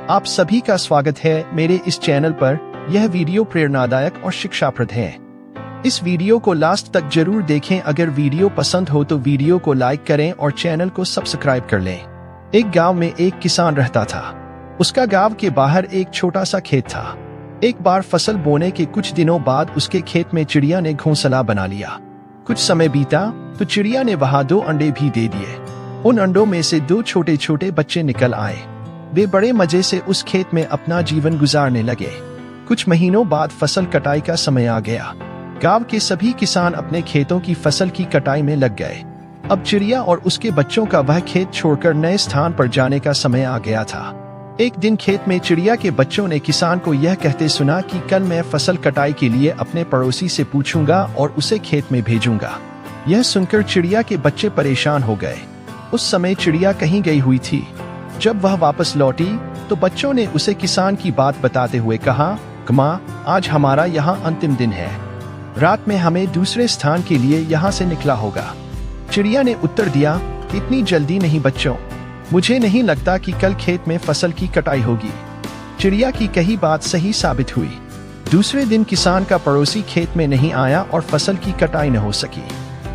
आप सभी का स्वागत है मेरे इस चैनल पर। यह वीडियो प्रेरणादायक और शिक्षाप्रद है। इस वीडियो को लास्ट तक जरूर देखें। अगर वीडियो पसंद हो तो वीडियो को लाइक करें और चैनल को सब्सक्राइब कर लें। एक गांव में एक किसान रहता था। उसका गांव के बाहर एक छोटा सा खेत था। एक बार फसल बोने के कुछ दिनों बाद उसके खेत में चिड़िया ने घोंसला बना लिया। कुछ समय बीता तो चिड़िया ने वहां 2 अंडे भी दे दिए। उन अंडों में से 2 छोटे छोटे बच्चे निकल आए। वे बड़े मजे से उस खेत में अपना जीवन गुजारने लगे। कुछ महीनों बाद फसल कटाई का समय आ गया। गांव के सभी किसान अपने खेतों की फसल की कटाई में लग गए। अब चिड़िया और उसके बच्चों का वह खेत छोड़कर नए स्थान पर जाने का समय आ गया था। एक दिन खेत में चिड़िया के बच्चों ने किसान को यह कहते सुना कि कल मैं फसल कटाई के लिए अपने पड़ोसी से पूछूंगा और उसे खेत में भेजूंगा। यह सुनकर चिड़िया के बच्चे परेशान हो गए। उस समय चिड़िया कहीं गई हुई थी। जब वह वापस लौटी तो बच्चों ने उसे किसान की बात बताते हुए कहा, माँ, आज हमारा यहाँ अंतिम दिन है। रात में हमें दूसरे स्थान के लिए यहाँ से निकला होगा। चिड़िया ने उत्तर दिया, इतनी जल्दी नहीं बच्चों, मुझे नहीं लगता कि कल खेत में फसल की कटाई होगी। चिड़िया की कही बात सही साबित हुई। दूसरे दिन किसान का पड़ोसी खेत में नहीं आया और फसल की कटाई न हो सकी।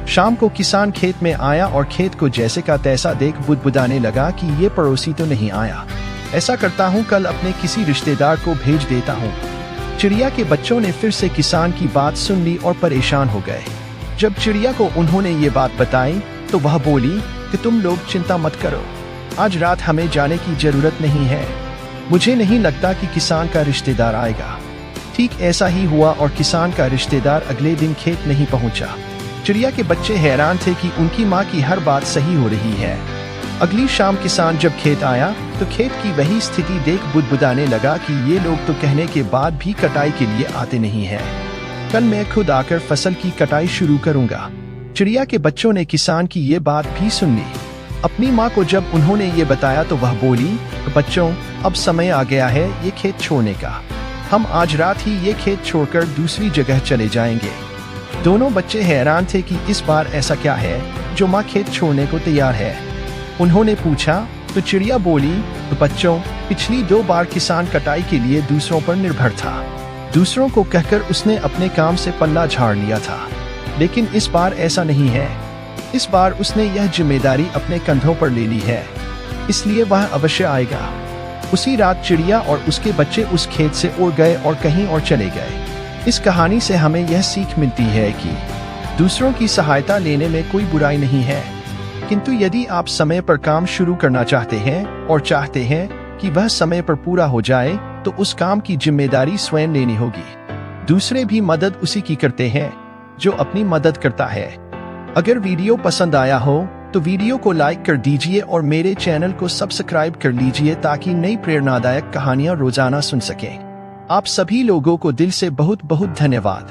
शाम को किसान खेत में आया और खेत को जैसे का तैसा देख बुदबुदाने लगा कि ये पड़ोसी तो नहीं आया। ऐसा करता हूँ, कल अपने किसी रिश्तेदार को भेज देता हूँ। चिड़िया के बच्चों ने फिर से किसान की बात सुन ली और परेशान हो गए। जब चिड़िया को उन्होंने ये बात बताई तो वह बोली कि तुम लोग चिंता मत करो, आज रात हमें जाने की जरूरत नहीं है। मुझे नहीं लगता कि किसान का रिश्तेदार आएगा। ठीक ऐसा ही हुआ और किसान का रिश्तेदार अगले दिन खेत नहीं पहुंचा। चिड़िया के बच्चे हैरान थे कि उनकी माँ की हर बात सही हो रही है। अगली शाम किसान जब खेत आया तो खेत की वही स्थिति देख बुदबुदाने लगा कि ये लोग तो कहने के बाद भी कटाई के लिए आते नहीं हैं। कल मैं खुद आकर फसल की कटाई शुरू करूंगा। चिड़िया के बच्चों ने किसान की ये बात भी सुन ली। अपनी माँ को जब उन्होंने ये बताया तो वह बोली, बच्चों, अब समय आ गया है ये खेत छोड़ने का। हम आज रात ही ये खेत छोड़कर दूसरी जगह चले जाएंगे। दोनों बच्चे हैरान थे कि इस बार ऐसा क्या है जो माँ खेत छोड़ने को तैयार है। उन्होंने पूछा तो चिड़िया बोली, बच्चों, पिछली 2 बार किसान कटाई के लिए दूसरों पर निर्भर था। दूसरों को कहकर उसने अपने काम से पल्ला झाड़ लिया था, लेकिन इस बार ऐसा नहीं है। इस बार उसने यह जिम्मेदारी अपने कंधों पर ले ली है, इसलिए वह अवश्य आएगा। उसी रात चिड़िया और उसके बच्चे उस खेत से उड़ गए और कहीं और चले गए। इस कहानी से हमें यह सीख मिलती है कि दूसरों की सहायता लेने में कोई बुराई नहीं है, किंतु यदि आप समय पर काम शुरू करना चाहते हैं और चाहते हैं कि वह समय पर पूरा हो जाए तो उस काम की जिम्मेदारी स्वयं लेनी होगी। दूसरे भी मदद उसी की करते हैं जो अपनी मदद करता है। अगर वीडियो पसंद आया हो तो वीडियो को लाइक कर दीजिए और मेरे चैनल को सब्सक्राइब कर लीजिए ताकि नई प्रेरणादायक कहानियां रोजाना सुन सकें। आप सभी लोगों को दिल से बहुत बहुत धन्यवाद।